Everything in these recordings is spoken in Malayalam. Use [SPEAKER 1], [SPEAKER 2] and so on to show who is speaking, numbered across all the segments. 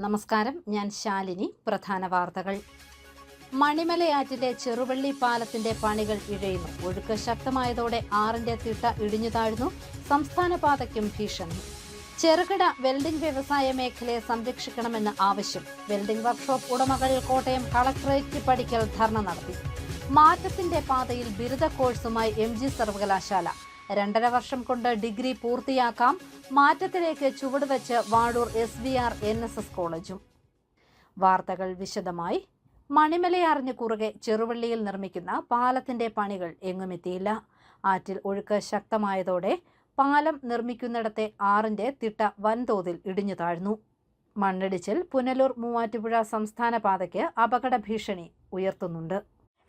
[SPEAKER 1] നമസ്കാരം, ഞാൻ ശാലിനി. പ്രധാന വാർത്തകൾ. മണിമലയാറ്റിലെ ചെറുവള്ളി പാലത്തിന്റെ പണികൾ ഇഴയുന്നു. ഒഴുക്ക് ശക്തമായതോടെ ആറിന്റെ തിട്ട ഇടിഞ്ഞു താഴ്ന്നു. സംസ്ഥാന പാതയ്ക്കും ഭീഷണി. ചെറുകിട വെൽഡിംഗ് വ്യവസായ മേഖലയെ സംരക്ഷിക്കണമെന്ന് ആവശ്യം. വെൽഡിംഗ് വർക്ക്ഷോപ്പ് ഉടമകൾ കോട്ടയം കളക്ടറേറ്റ് പടിക്കൽ ധർണ നടത്തി. മാറ്റത്തിന്റെ പാതയിൽ ബിരുദ കോഴ്സുമായി MG സർവകലാശാല. 2.5 വർഷം കൊണ്ട് ഡിഗ്രി പൂർത്തിയാക്കാം. മാറ്റത്തിലേക്ക് ചുവടുവെച്ച് വാഴൂർ SVR NSS കോളേജും. വാർത്തകൾ വിശദമായി. മണിമലയാറിന് കുറുകെ ചെറുവള്ളിയിൽ നിർമ്മിക്കുന്ന പാലത്തിന്റെ പണികൾ എങ്ങുമെത്തിയില്ല. ആറ്റിൽ ഒഴുക്ക് ശക്തമായതോടെ പാലം നിർമ്മിക്കുന്നിടത്തെ ആറിന്റെ തിട്ട വൻതോതിൽ ഇടിഞ്ഞു താഴ്ന്നു. മണ്ണിടിച്ചിൽ പുനലൂർ മൂവാറ്റുപുഴ സംസ്ഥാന പാതയ്ക്ക് അപകട ഭീഷണി ഉയർത്തുന്നുണ്ട്.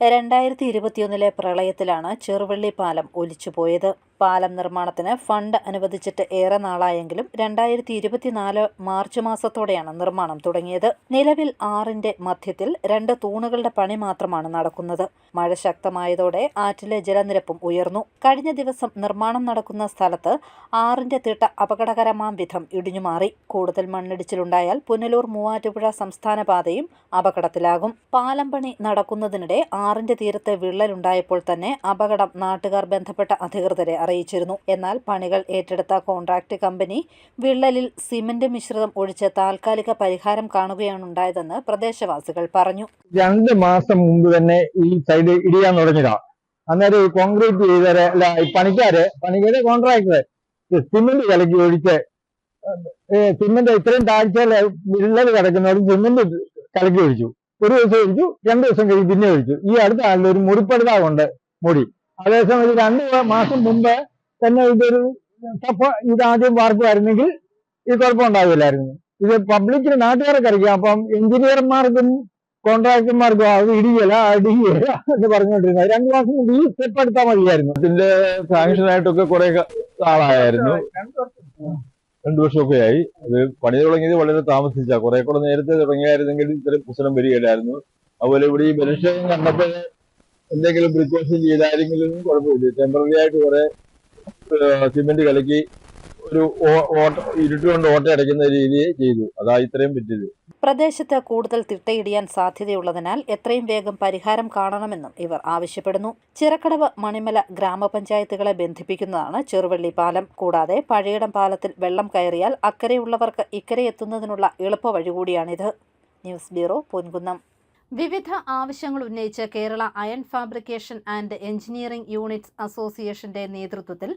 [SPEAKER 1] 2021 പ്രളയത്തിലാണ് ചെറുവള്ളി പാലം ഒലിച്ചുപോയത്. പാലം നിർമ്മാണത്തിന് ഫണ്ട് അനുവദിച്ചിട്ട് ഏറെ നാളായെങ്കിലും 2024 മാർച്ച് മാസത്തോടെയാണ് നിർമ്മാണം തുടങ്ങിയത്. നിലവിൽ ആറിന്റെ മധ്യത്തിൽ 2 തൂണുകളുടെ പണി മാത്രമാണ് നടക്കുന്നത്. മഴ ശക്തമായതോടെ ആറ്റിലെ ജലനിരപ്പും ഉയർന്നു. കഴിഞ്ഞ ദിവസം നിർമ്മാണം നടക്കുന്ന സ്ഥലത്ത് ആറിന്റെ തിട്ട അപകടകരമാം വിധം ഇടിഞ്ഞുമാറി. കൂടുതൽ മണ്ണിടിച്ചിലുണ്ടായാൽ പുനലൂർ മൂവാറ്റുപുഴ സംസ്ഥാന പാതയും അപകടത്തിലാകും. പാലം പണി നടക്കുന്നതിനിടെ ആറിന്റെ തീരത്ത് വിള്ളലുണ്ടായപ്പോൾ തന്നെ അപകടം നാട്ടുകാർ ബന്ധപ്പെട്ട അധികൃതരെ അറിയിച്ചിരുന്നു. എന്നാൽ പണികൾ ഏറ്റെടുത്ത കോൺട്രാക്ട് കമ്പനി വിള്ളലിൽ സിമന്റ് മിശ്രിതം ഒഴിച്ച് താൽക്കാലിക പരിഹാരം കാണുകയാണുണ്ടായതെന്ന് പ്രദേശവാസികൾ പറഞ്ഞു.
[SPEAKER 2] 2 മാസം മുമ്പ് തന്നെ ഈ സൈഡ് ഇടിയാൻ തുടങ്ങിയതാ. അന്നേരം ഈ കോൺക്രീറ്റ് ചെയ്ത പണിക്കാര് കോൺട്രാക്ടർ സിമന്റ് കലക്കി ഒഴിച്ച് സിമന്റ് ഇത്രയും താഴ്ചയിൽ വിള്ളൽ കിടക്കുന്നവർ സിമന്റ് കലക്കി ഒഴിച്ചു. 1 ദിവസം ഒഴിച്ചു, 2 ദിവസം കഴിഞ്ഞ് പിന്നെ ഒഴിച്ചു. ഈ അടുത്ത ആളിൽ ഒരു മുറിപ്പെടുത്താ കൊണ്ട് മൂടി. അതേസമയം ഒരു 2 മാസം മുമ്പ് തന്നെ ഇതാദ്യം വാർക്കുമായിരുന്നെങ്കിൽ ഈ കുഴപ്പം ഉണ്ടാവില്ലായിരുന്നു. ഇത് പബ്ലിക്കിന് നാട്ടുകാർക്ക് അറിയാം. അപ്പം എഞ്ചിനീയർമാർക്കും കോൺട്രാക്ടർമാർക്കും അത് ഇടിയല എന്ന് പറഞ്ഞുകൊണ്ടിരുന്നത് 2 മാസം മുമ്പ് ഈ സ്റ്റെപ്പ് എടുത്താൽ മതിയായിരുന്നു.
[SPEAKER 3] ഇതിന്റെ സാങ്ഷനായിട്ടൊക്കെ കുറെ ആളായിരുന്നു. 2 വർഷമൊക്കെ ആയി. അത് പണി തുടങ്ങിയത് വളരെ താമസിച്ച. കുറെ കൂടെ നേരത്തെ തുടങ്ങിയായിരുന്നെങ്കിൽ ഇത്രയും പ്രശ്നം വരികയില്ലായിരുന്നു. അതുപോലെ ഇവിടെ ഈ മനുഷ്യൻ കണ്ടപ്പോൾ എന്തെങ്കിലും പ്രിക്കോഷൻ ചെയ്താരെങ്കിലും കുഴപ്പമില്ല. ടെമ്പററി ആയിട്ട് കുറെ സിമെന്റ് കലക്കി ഒരു ഇരുട്ടുകൊണ്ട് ഓട്ട അടയ്ക്കുന്ന രീതിയെ ചെയ്തു. അതാ ഇത്രയും പറ്റിയത്.
[SPEAKER 1] പ്രദേശത്ത് കൂടുതൽ തിട്ടയിടിയാൻ സാധ്യതയുള്ളതിനാൽ എത്രയും വേഗം പരിഹാരം കാണണമെന്നും ഇവർ ആവശ്യപ്പെടുന്നു. ചിറക്കടവ് മണിമല ഗ്രാമപഞ്ചായത്തുകളെ ബന്ധിപ്പിക്കുന്നതാണ് ചെറുവള്ളി പാലം. കൂടാതെ പഴയിടം പാലത്തിൽ വെള്ളം കയറിയാൽ അക്കരെയുള്ളവർക്ക് ഇക്കരെ എത്തുന്നതിനുള്ള എളുപ്പ വഴി കൂടിയാണിത്. News bureau, Ponkunnam. വിവിധ ആവശ്യങ്ങൾ ഉന്നയിച്ച് Kerala iron fabrication and engineering units അസോസിയേഷന്റെ നേതൃത്വത്തിൽ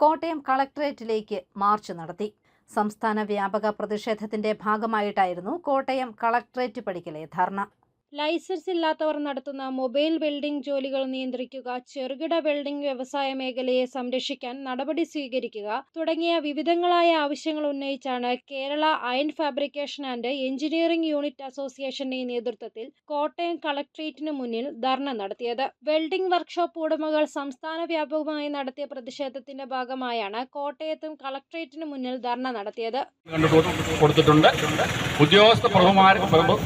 [SPEAKER 1] കോട്ടയം കളക്ടറേറ്റിലേക്ക് മാർച്ച് നടത്തി. സംസ്ഥാന വ്യാപക പ്രതിഷേധത്തിന്റെ ഭാഗമായിട്ടായിരുന്നു കോട്ടയം കളക്ടറേറ്റ് പടിക്കലെ ധർണ.
[SPEAKER 4] ലൈസൻസ് ഇല്ലാത്തവർ നടത്തുന്ന മൊബൈൽ വെൽഡിംഗ് ജോലികൾ നിയന്ത്രിക്കുക, ചെറുകിട വെൽഡിംഗ് വ്യവസായ മേഖലയെ സംരക്ഷിക്കാൻ നടപടി സ്വീകരിക്കുക തുടങ്ങിയ വിവിധങ്ങളായ ആവശ്യങ്ങൾ ഉന്നയിച്ചാണ് Kerala iron fabrication and engineering unit അസോസിയേഷന്റെ നേതൃത്വത്തിൽ കോട്ടയം കളക്ടറേറ്റിന് മുന്നിൽ ധർണ നടത്തിയത്. വെൽഡിംഗ് വർക്ക്ഷോപ്പ് ഉടമകൾ സംസ്ഥാന വ്യാപകമായി നടത്തിയ പ്രതിഷേധത്തിന്റെ ഭാഗമായാണ് കോട്ടയത്തും കളക്ടറേറ്റിന് മുന്നിൽ ധർണ നടത്തിയത്.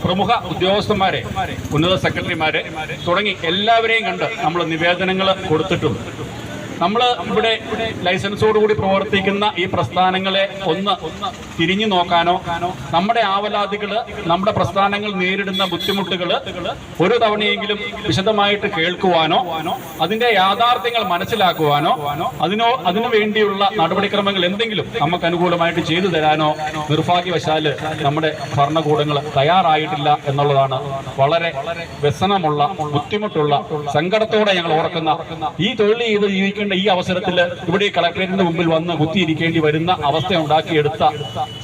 [SPEAKER 5] പ്രമുഖ ഉദ്യോഗസ്ഥന്മാരെ, ഉന്നത സെക്രട്ടറിമാരെ തുടങ്ങി എല്ലാവരെയും കണ്ട് നമ്മൾ നിവേദനങ്ങൾ കൊടുത്തിട്ടുണ്ട്. നമ്മൾ ഇവിടെ ലൈസൻസോടുകൂടി പ്രവർത്തിക്കുന്ന ഈ പ്രസ്ഥാനങ്ങളെ ഒന്ന് തിരിഞ്ഞു നോക്കാനോ, നമ്മുടെ ആവലാതികൾ, നമ്മുടെ പ്രസ്ഥാനങ്ങൾ നേരിടുന്ന ബുദ്ധിമുട്ടുകൾ ഒരു തവണയെങ്കിലും വിശദമായിട്ട് കേൾക്കുവാനോ, അതിന്റെ യാഥാർത്ഥ്യങ്ങൾ മനസ്സിലാക്കുവാനോ, അതിനു വേണ്ടിയുള്ള നടപടിക്രമങ്ങൾ എന്തെങ്കിലും നമുക്ക് അനുകൂലമായിട്ട് ചെയ്തു തരാനോ നിർഭാഗ്യവശാൽ നമ്മുടെ ഭരണകൂടങ്ങൾ തയ്യാറായിട്ടില്ല എന്നുള്ളതാണ് വളരെ വ്യസനമുള്ള, ബുദ്ധിമുട്ടുള്ള, സങ്കടത്തോടെ ഞങ്ങൾ ഓർക്കുന്ന. ഈ തൊഴിൽ ചെയ്ത് ജീവിക്കുന്ന ഈ അവസരത്തിൽ ഇവിടെ കളക്ടറേറ്റിന്റെ മുമ്പിൽ വന്ന് കുത്തിയിരിക്കേണ്ടി വരുന്ന അവസ്ഥ ഉണ്ടാക്കിയെടുത്ത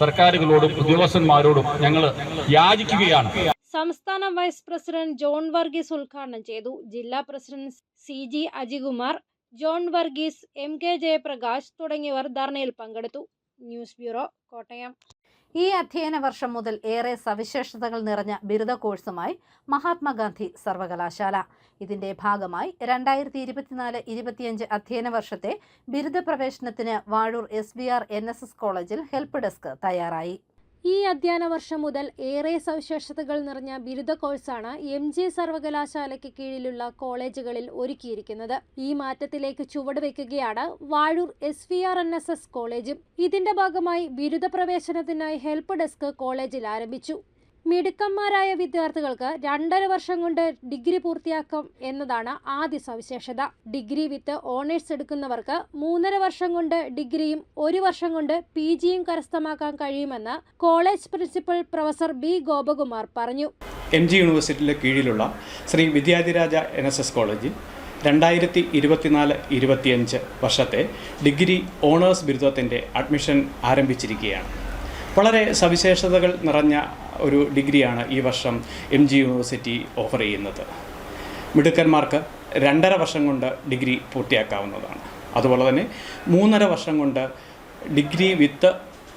[SPEAKER 5] സർക്കാരുകളോടും ഉദ്യോഗസ്ഥന്മാരോടും ഞങ്ങൾ യാചിക്കുകയാണ്.
[SPEAKER 4] സംസ്ഥാന വൈസ് പ്രസിഡന്റ് ജോൺ വർഗീസ് ഉദ്ഘാടനം ചെയ്തു. ജില്ലാ president CG Ajikumar, John Varghese, MK Jayaprakash തുടങ്ങിയവർ ധർണയിൽ പങ്കെടുത്തു. News bureau, Kottayam.
[SPEAKER 1] ഈ അധ്യയന വർഷം മുതൽ ഏറെ സവിശേഷതകൾ നിറഞ്ഞ ബിരുദ കോഴ്സുമായി മഹാത്മാഗാന്ധി സർവകലാശാല. ഇതിന്റെ ഭാഗമായി 2024-25 അധ്യയന വർഷത്തെ ബിരുദ പ്രവേശനത്തിന് വാഴൂർ SVR NSS കോളേജിൽ ഹെൽപ്പ് ഡെസ്ക് തയ്യാറായി.
[SPEAKER 4] ഈ അധ്യയന വർഷം മുതൽ ഏറെ സവിശേഷതകൾ നിറഞ്ഞ ബിരുദ കോഴ്സാണ് MG സർവകലാശാലയ്ക്ക് കീഴിലുള്ള കോളേജുകളിൽ ഒരുക്കിയിരിക്കുന്നത്. ഈ മാറ്റത്തിലേക്ക് ചുവടുവെക്കുകയാണ് വാഴൂർ SVRNSS കോളേജും. ഇതിന്റെ ഭാഗമായി ബിരുദ പ്രവേശനത്തിനായി ഹെൽപ്പ് ഡെസ്ക് കോളേജിൽ ആരംഭിച്ചു. മിടുക്കന്മാരായ വിദ്യാർത്ഥികൾക്ക് 2.5 വർഷം കൊണ്ട് ഡിഗ്രി പൂർത്തിയാക്കാം എന്നതാണ് ആദ്യ സവിശേഷത. ഡിഗ്രി വിത്ത് ഓണേഴ്സ് എടുക്കുന്നവർക്ക് 3.5 വർഷം കൊണ്ട് ഡിഗ്രിയും 1 വർഷം കൊണ്ട് PGയും കരസ്ഥമാക്കാൻ കഴിയുമെന്ന് college principal professor B. Gopakumar പറഞ്ഞു.
[SPEAKER 6] MG യൂണിവേഴ്സിറ്റിയുടെ കീഴിലുള്ള ശ്രീ വിദ്യാധിരാജ NSS കോളേജിൽ 2024-25 വർഷത്തെ ഡിഗ്രി ഓണേഴ്സ് ബിരുദത്തിൻ്റെ അഡ്മിഷൻ ആരംഭിച്ചിരിക്കുകയാണ്. വളരെ സവിശേഷതകൾ നിറഞ്ഞ ഒരു ഡിഗ്രിയാണ് ഈ വർഷം MG യൂണിവേഴ്സിറ്റി ഓഫർ ചെയ്യുന്നത്. മിടുക്കന്മാർക്ക് 2.5 വർഷം കൊണ്ട് ഡിഗ്രി പൂർത്തിയാക്കാവുന്നതാണ്. അതുപോലെ തന്നെ 3.5 വർഷം കൊണ്ട് ഡിഗ്രി വിത്ത്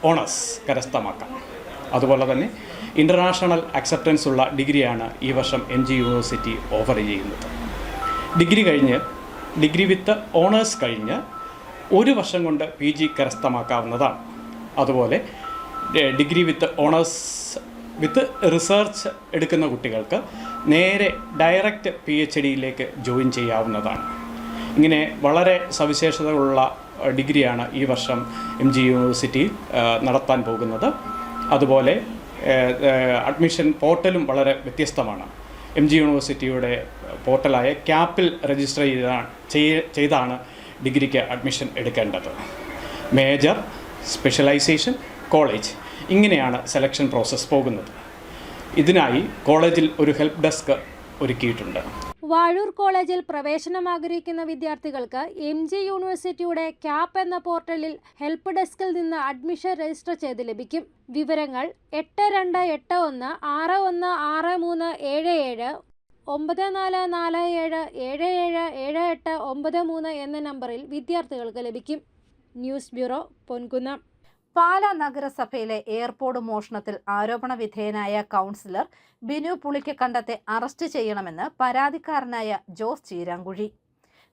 [SPEAKER 6] ഓണേഴ്സ് കരസ്ഥമാക്കാം. അതുപോലെ തന്നെ ഇൻ്റർനാഷണൽ അക്സെപ്റ്റൻസ് ഉള്ള ഡിഗ്രിയാണ് ഈ വർഷം MG യൂണിവേഴ്സിറ്റി ഓഫർ ചെയ്യുന്നത്. ഡിഗ്രി വിത്ത് ഓണേഴ്സ് കഴിഞ്ഞ് 1 വർഷം കൊണ്ട് PG കരസ്ഥമാക്കാവുന്നതാണ്. അതുപോലെ degree with honours with research എടുക്കുന്ന കുട്ടികൾക്ക് നേരെ ഡയറക്റ്റ് PhDയിലേക്ക് ജോയിൻ ചെയ്യാവുന്നതാണ്. ഇങ്ങനെ വളരെ സവിശേഷതകളുള്ള ഡിഗ്രിയാണ് ഈ വർഷം MG യൂണിവേഴ്സിറ്റി നടത്താൻ പോകുന്നത്. അതുപോലെ അഡ്മിഷൻ പോർട്ടലും വളരെ വ്യത്യസ്തമാണ്. MG യൂണിവേഴ്സിറ്റിയുടെ പോർട്ടലായ ക്യാപ്പിൽ രജിസ്റ്റർ ചെയ്താണ് ഡിഗ്രിക്ക് അഡ്മിഷൻ എടുക്കേണ്ടത്. മേജർ, സ്പെഷ്യലൈസേഷൻ, കോളേജ് ഇങ്ങനെയാണ് സെലക്ഷൻ പ്രോസസ്സ് പോകുന്നത്. ഇതിനായി കോളേജിൽ ഒരു ഹെൽപ്പ് ഡെസ്ക് ഒരുക്കിയിട്ടുണ്ട്.
[SPEAKER 4] വാഴൂർ കോളേജിൽ പ്രവേശനം ആഗ്രഹിക്കുന്ന വിദ്യാർത്ഥികൾക്ക് MG യൂണിവേഴ്സിറ്റിയുടെ ക്യാപ്പ് എന്ന പോർട്ടലിൽ ഹെൽപ്പ് ഡെസ്കിൽ നിന്ന് അഡ്മിഷൻ രജിസ്റ്റർ ചെയ്ത് ലഭിക്കും. വിവരങ്ങൾ 8281616377 9447777893 എന്ന നമ്പറിൽ വിദ്യാർത്ഥികൾക്ക് ലഭിക്കും. News bureau, Ponkunnam.
[SPEAKER 1] പാലാ നഗരസഭയിലെ എയർപോർട്ട് മോഷണത്തിൽ ആരോപണ വിധേയനായ കൗൺസിലർ ബിനു പുളിക്കക്കണ്ടത്തെ അറസ്റ്റ് ചെയ്യണമെന്ന് പരാതിക്കാരനായ ജോസ് ചീരാങ്കുഴി.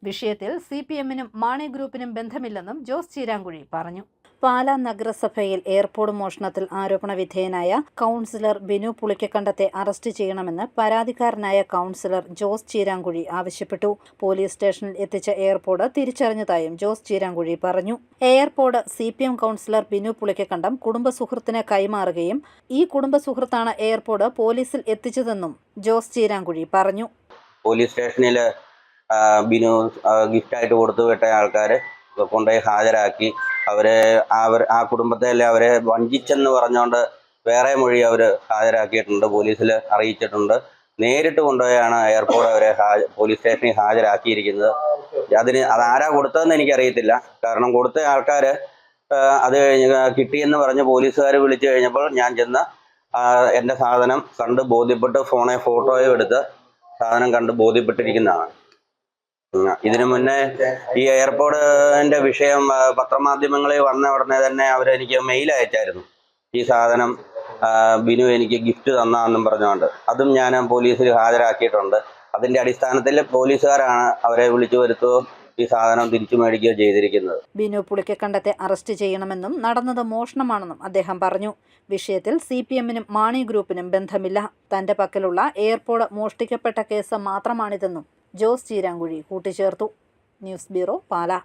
[SPEAKER 1] വിഷയത്തിൽ CPMനും മാണി ഗ്രൂപ്പിനും ബന്ധമില്ലെന്നും ജോസ് ചീരാങ്കുഴി പറഞ്ഞു. പാലാ നഗരസഭയിൽ എയർപോർട്ട് മോഷണത്തിൽ ആരോപണ വിധേയനായ കൗൺസിലർ ബിനു പുളിക്കക്കണ്ടത്തെ അറസ്റ്റ് ചെയ്യണമെന്ന് പരാതിക്കാരനായ കൗൺസിലർ ജോസ് ചീരാങ്കുഴി ആവശ്യപ്പെട്ടു. പോലീസ് സ്റ്റേഷനിൽ എത്തിച്ച എയർപോർട്ട് തിരിച്ചറിഞ്ഞതായും ജോസ് ചീരാങ്കുഴി പറഞ്ഞു. Airport CPM councillor Binu Pulikkakandam കുടുംബസുഹൃത്തിന് കൈമാറുകയും ഈ കുടുംബസുഹൃത്താണ് എയർപോർട്ട് പോലീസിൽ എത്തിച്ചതെന്നും ജോസ് ചീരാങ്കുഴി പറഞ്ഞു.
[SPEAKER 7] പോലീസ് സ്റ്റേഷനിൽ ബിനു ഗിഫ്റ്റായിട്ട് കൊടുത്തു വിട്ട ആൾക്കാർ കൊണ്ടുപോയി ഹാജരാക്കി. ആ കുടുംബത്തെയല്ലേ അവരെ വഞ്ചിച്ചെന്ന് പറഞ്ഞുകൊണ്ട് വേറെ മൊഴി അവർ ഹാജരാക്കിയിട്ടുണ്ട്, പോലീസിൽ അറിയിച്ചിട്ടുണ്ട്. നേരിട്ട് കൊണ്ടുപോയാണ് എയർപോർട്ട് അവരെ പോലീസ് സ്റ്റേഷനിൽ ഹാജരാക്കിയിരിക്കുന്നത്. അതാരാ കൊടുത്തതെന്ന് എനിക്കറിയത്തില്ല. കാരണം കൊടുത്ത ആൾക്കാർ അത് കിട്ടിയെന്ന് പറഞ്ഞ് പോലീസുകാർ വിളിച്ചു കഴിഞ്ഞപ്പോൾ ഞാൻ ചെന്ന് എൻ്റെ സാധനം കണ്ട് ബോധ്യപ്പെട്ട് ഫോട്ടോയും എടുത്ത് സാധനം കണ്ട് ബോധ്യപ്പെട്ടിരിക്കുന്നതാണ്. ഇതിനു മുന്നേ ഈ എയർപോർട്ടിന്റെ വിഷയം പത്രമാധ്യമങ്ങളിൽ വന്ന ഉടനെ തന്നെ അവരെനിക്ക് മെയിൽ അയച്ചായിരുന്നു. ഈ സാധനം ബിനു എനിക്ക് ഗിഫ്റ്റ് തന്നാന്നും പറഞ്ഞുകൊണ്ട്. അതും ഞാൻ പോലീസിൽ ഹാജരാക്കിയിട്ടുണ്ട്. അതിന്റെ അടിസ്ഥാനത്തിൽ പോലീസുകാരാണ് അവരെ വിളിച്ചു വരുത്തുകയോ ഈ സാധനം തിരിച്ചു മേടിക്കുകയോ ചെയ്തിരിക്കുന്നത്.
[SPEAKER 1] ബിനു പുളിക്കക്കണ്ടത്തെ അറസ്റ്റ് ചെയ്യണമെന്നും നടന്നത് മോഷണമാണെന്നും അദ്ദേഹം പറഞ്ഞു. വിഷയത്തിൽ CPMനും മാണി ഗ്രൂപ്പിനും ബന്ധമില്ല. തന്റെ പക്കലുള്ള എയർപോർട്ട് മോഷ്ടിക്കപ്പെട്ട കേസ് മാത്രമാണിതെന്നും ജോസ് ചീരാങ്കുഴി കൂട്ടിച്ചേർത്തു. News bureau, Pala.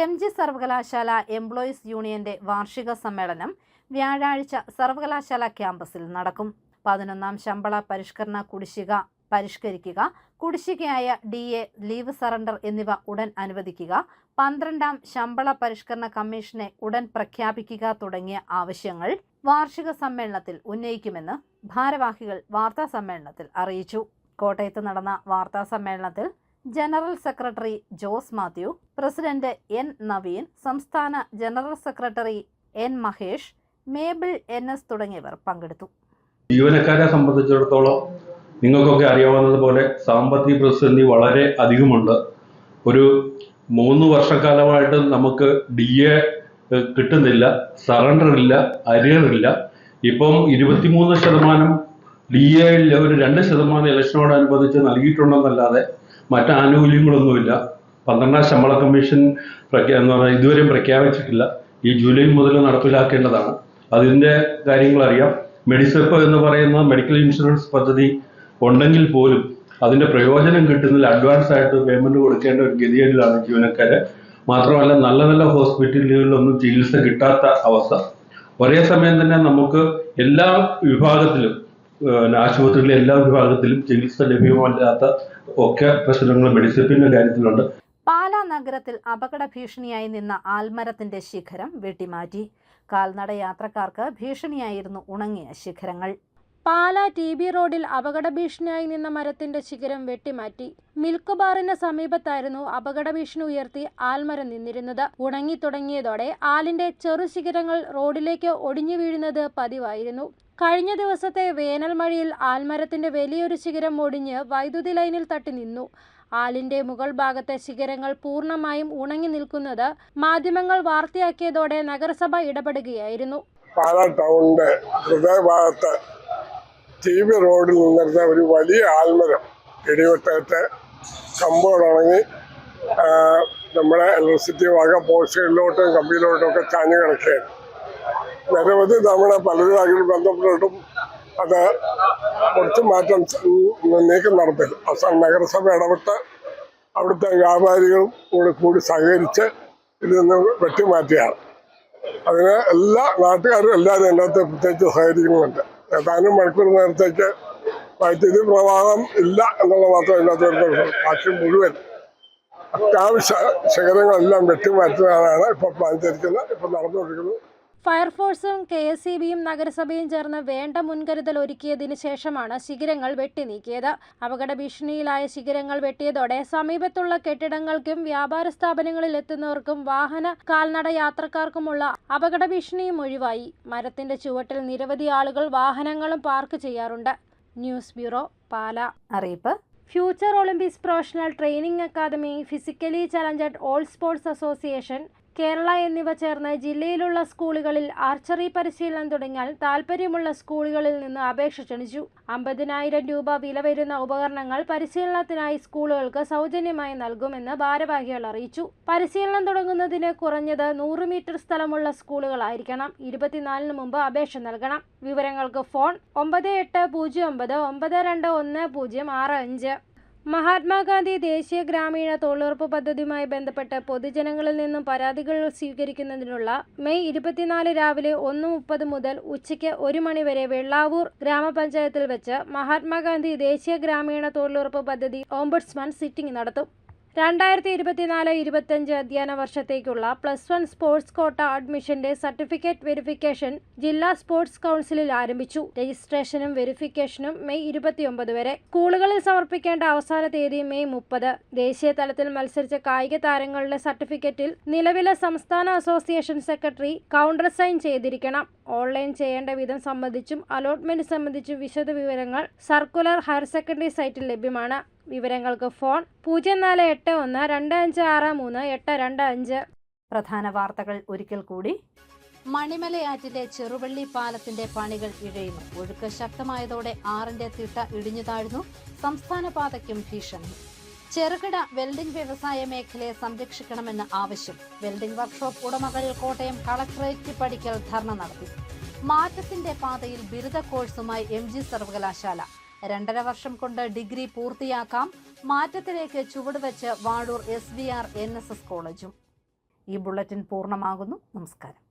[SPEAKER 1] MG സർവകലാശാല എംപ്ലോയീസ് യൂണിയന്റെ വാർഷിക സമ്മേളനം വ്യാഴാഴ്ച സർവകലാശാല ക്യാമ്പസിൽ നടക്കും. 11ാം ശമ്പള പരിഷ്കരണ കുടിശ്ശിക പരിഷ്കരിക്കുക, കുടിശ്ശികയായ DA, ലീവ് സറണ്ടർ എന്നിവ ഉടൻ അനുവദിക്കുക, 12ാം ശമ്പള പരിഷ്കരണ കമ്മീഷനെ ഉടൻ പ്രഖ്യാപിക്കുക തുടങ്ങിയ ആവശ്യങ്ങൾ വാർഷിക സമ്മേളനത്തിൽ ഉന്നയിക്കുമെന്ന് ഭാരവാഹികൾ വാർത്താസമ്മേളനത്തിൽ അറിയിച്ചു. കോട്ടയത്ത് നടന്ന വാർത്താ സമ്മേളനത്തിൽ general secretary Jose Mathew, president N. Naveen, സംസ്ഥാന general secretary N. Mahesh, Mabel NS തുടങ്ങിയവർ പങ്കെടുത്തു.
[SPEAKER 8] ജീവനക്കാരെ സംബന്ധിച്ചിടത്തോളം നിങ്ങൾക്കൊക്കെ അറിയാവുന്നതുപോലെ സാമ്പത്തിക പ്രതിസന്ധി വളരെ അധികമുണ്ട്. ഒരു 3 വർഷക്കാലമായിട്ട് നമുക്ക് DA കിട്ടുന്നില്ല, സറണ്ടർ ഇല്ല, അരിയറില്ല. ഇപ്പം 23% DAയിൽ ഒരു 2% ഇലക്ഷനോടനുബന്ധിച്ച് നൽകിയിട്ടുണ്ടെന്നല്ലാതെ മറ്റ് ആനുകൂല്യങ്ങളൊന്നുമില്ല. 12ാം ശമ്പള കമ്മീഷൻ ഇതുവരെയും പ്രഖ്യാപിച്ചിട്ടില്ല. ഈ ജൂലൈ മുതൽ നടപ്പിലാക്കേണ്ടതാണ്. അതിൻ്റെ കാര്യങ്ങൾ അറിയാം. മെഡിസെപ്പ് എന്ന് പറയുന്ന മെഡിക്കൽ ഇൻഷുറൻസ് പദ്ധതി ഉണ്ടെങ്കിൽ പോലും അതിൻ്റെ പ്രയോജനം കിട്ടുന്നതിൽ അഡ്വാൻസ് ആയിട്ട് പേയ്മെൻറ്റ് കൊടുക്കേണ്ട ഒരു ഗതികേടിലാണ് ജീവനക്കാരെ. മാത്രമല്ല നല്ല നല്ല ഹോസ്പിറ്റലുകളിലൊന്നും ചികിത്സ കിട്ടാത്ത അവസ്ഥ. ഒരേ സമയം തന്നെ നമുക്ക് എല്ലാ വിഭാഗത്തിലും ആശുപത്രിയിലെ എല്ലാ വിഭാഗത്തിലും ചികിത്സ ലഭ്യമല്ലാത്ത ഒക്കെ പ്രശ്നങ്ങൾ മെഡിസെപ്പിൻ്റെ കാര്യത്തിലുണ്ട്.
[SPEAKER 1] പാലാ നഗരത്തിൽ അപകട ഭീഷണിയായി നിന്ന ആൽമരത്തിന്റെ ശിഖരം വെട്ടിമാറ്റി. കാൽനട യാത്രക്കാർക്ക് ഭീഷണിയായിരുന്നു ഉണങ്ങിയ ശിഖരങ്ങൾ.
[SPEAKER 4] പാലാ TB റോഡിൽ അപകട ഭീഷണിയായി നിന്ന മരത്തിന്റെ ശിഖരം വെട്ടിമാറ്റി. മിൽക്ക് ബാറിന് സമീപത്തായിരുന്നു അപകട ഭീഷണി ഉയർത്തി ആൽമരം നിന്നിരുന്നത്. ഉണങ്ങി തുടങ്ങിയതോടെ ആലിന്റെ ചെറു ശിഖരങ്ങൾ റോഡിലേക്ക് ഒടിഞ്ഞു വീഴുന്നത് പതിവായിരുന്നു. കഴിഞ്ഞ ദിവസത്തെ വേനൽ മഴയിൽ ആൽമരത്തിന്റെ വലിയൊരു ശിഖരം ഒടിഞ്ഞ് വൈദ്യുതി ലൈനിൽ തട്ടി നിന്നു. ആലിന്റെ മുകൾ ഭാഗത്തെ ശിഖരങ്ങൾ പൂർണ്ണമായും ഉണങ്ങി നിൽക്കുന്നത് മാധ്യമങ്ങൾ വാർത്തയാക്കിയതോടെ നഗരസഭ ഇടപെടുകയായിരുന്നു.
[SPEAKER 9] പാലാ ടൗണിന്റെ ഹൃദയഭാഗത്ത് TB റോഡിൽ നിന്നിരുന്ന ഒരു വലിയ ആൽമരം ഇടിവെട്ടേറ്റ് കമ്പുകളുണങ്ങി നമ്മുടെ ഇലക്ട്രിസിറ്റി വക പോസ്റ്റുകളിലോട്ടും കമ്പിയിലോട്ടും ഒക്കെ ചാഞ്ഞു കിടക്കുകയാണ്. നിരവധി തവണ പലരുമായിട്ട് ബന്ധപ്പെട്ടിട്ടും അത് കുറച്ച് മാറ്റം നീക്കം നടത്തില്ല. അവസാനം നഗരസഭ ഇടപെട്ട് അവിടുത്തെ വ്യാപാരികളും കൂടി സഹകരിച്ച് ഇതിൽ നിന്ന് വെട്ടിമാറ്റിയാണ്. അതിന് എല്ലാ നാട്ടുകാരും എല്ലാവരും അതിനകത്ത് പ്രത്യേകിച്ച് സഹകരിക്കുന്നുണ്ട്. ഏതാനും മണിക്കൂർ നേരത്തേക്ക് വൈദ്യുതി പ്രവാഹം ഇല്ല എന്നുള്ള മാത്രം അതിനകത്ത് വരുന്നുള്ളൂ. ബാക്കി മുഴുവൻ അത്യാവശ്യ ശിഖരങ്ങളെല്ലാം വെട്ടിമാറ്റുന്നതാണ് ഇപ്പോൾ പ്ലാൻ ചെയ്തിരിക്കുന്നത്, ഇപ്പോൾ നടന്നുകൊണ്ടിരിക്കുന്നത്.
[SPEAKER 4] ഫയർഫോഴ്സും KSEBയും നഗരസഭയും ചേർന്ന് വേണ്ട മുൻകരുതൽ ഒരുക്കിയതിനു ശേഷമാണ് ശിഖരങ്ങൾ വെട്ടി നീക്കിയത്. അപകട ഭീഷണിയിലായ ശിഖരങ്ങൾ വെട്ടിയതോടെ സമീപത്തുള്ള കെട്ടിടങ്ങൾക്കും വ്യാപാര സ്ഥാപനങ്ങളിൽ എത്തുന്നവർക്കും വാഹന കാൽനട യാത്രക്കാർക്കുമുള്ള അപകട ഭീഷണിയും ഒഴിവായി. മരത്തിന്റെ ചുവട്ടിൽ നിരവധി ആളുകൾ വാഹനങ്ങളും പാർക്ക് ചെയ്യാറുണ്ട്. News bureau, Pala.
[SPEAKER 1] അറിയിപ്പ്:
[SPEAKER 4] future olympics professional training academy, physically challenged all sports association Kerala എന്നിവ ചേർന്ന് ജില്ലയിലുള്ള സ്കൂളുകളിൽ ആർച്ചറി പരിശീലനം തുടങ്ങിയാൽ താൽപ്പര്യമുള്ള സ്കൂളുകളിൽ നിന്ന് അപേക്ഷ ക്ഷണിച്ചു. 50,000 രൂപ വില വരുന്ന ഉപകരണങ്ങൾ പരിശീലനത്തിനായി സ്കൂളുകൾക്ക് സൗജന്യമായി നൽകുമെന്ന് ഭാരവാഹികൾ അറിയിച്ചു. പരിശീലനം തുടങ്ങുന്നതിന് കുറഞ്ഞത് 100 മീറ്റർ സ്ഥലമുള്ള സ്കൂളുകളായിരിക്കണം. 24-ന് മുമ്പ് അപേക്ഷ നൽകണം. വിവരങ്ങൾക്ക് ഫോൺ 9809921065. മഹാത്മാഗാന്ധി ദേശീയ ഗ്രാമീണ തൊഴിലുറപ്പ് പദ്ധതിയുമായി ബന്ധപ്പെട്ട് പൊതുജനങ്ങളിൽ നിന്നും പരാതികൾ സ്വീകരിക്കുന്നതിനുള്ള മെയ് 24 രാവിലെ 1:30 മുതൽ ഉച്ചയ്ക്ക് 1 മണി വരെ വെള്ളാവൂർ ഗ്രാമപഞ്ചായത്തിൽ വെച്ച് മഹാത്മാഗാന്ധി ദേശീയ ഗ്രാമീണ തൊഴിലുറപ്പ് പദ്ധതി ഓംബുഡ്സ്മാൻ സിറ്റിംഗ് നടത്തും. 2024-25 അധ്യയന വർഷത്തേക്കുള്ള +1 സ്പോർട്സ് കോട്ട അഡ്മിഷന്റെ സർട്ടിഫിക്കറ്റ് വെരിഫിക്കേഷൻ ജില്ലാ സ്പോർട്സ് കൗൺസിലിൽ ആരംഭിച്ചു. രജിസ്ട്രേഷനും വെരിഫിക്കേഷനും മെയ് 29 വരെ. സ്കൂളുകളിൽ സമർപ്പിക്കേണ്ട അവസാന തീയതി മെയ് 30. ദേശീയ തലത്തിൽ മത്സരിച്ച കായിക താരങ്ങളുടെ സർട്ടിഫിക്കറ്റിൽ നിലവിലെ സംസ്ഥാന അസോസിയേഷൻ സെക്രട്ടറി കൗണ്ടർ സൈൻ ചെയ്തിരിക്കണം. ഓൺലൈൻ ചെയ്യേണ്ട വിധം സംബന്ധിച്ചും അലോട്ട്മെന്റ് സംബന്ധിച്ചും വിശദ വിവരങ്ങൾ സർക്കുലർ ഹയർ സെക്കൻഡറി സൈറ്റിൽ ലഭ്യമാണ്. വിവരങ്ങൾക്ക് ഫോൺ 04812563
[SPEAKER 1] പ്രധാന വാർത്തകൾ ഒരിക്കൽ കൂടി. മണിമലയാറ്റിലെ ചെറുവള്ളി പാലത്തിന്റെ പണികൾ ഇഴയുന്നു. ഒഴുക്ക് ശക്തമായതോടെ ആറിന്റെ തിട്ട ഇടിഞ്ഞു താഴ്ന്നു. സംസ്ഥാന പാതയ്ക്കും ഭീഷണി. ചെറുകിട വെൽഡിംഗ് വ്യവസായ മേഖലയെ സംരക്ഷിക്കണമെന്ന് ആവശ്യം. വെൽഡിംഗ് വർക്ക്ഷോപ്പ് ഉടമകൾ കോട്ടയം കളക്ടറേറ്റ് പടിക്കൽ ധർണ നടത്തി. മാറ്റത്തിന്റെ പാതയിൽ ബിരുദ കോഴ്സുമായി MG സർവകലാശാല. 2.5 വർഷം കൊണ്ട് ഡിഗ്രി പൂർത്തിയാക്കാം. മാറ്റത്തിലേക്ക് ചുവടുവെച്ച് വാഴൂർ SVR NSS കോളേജും. ഈ ബുള്ളറ്റിൻ പൂർണ്ണമാകുന്നു. നമസ്കാരം.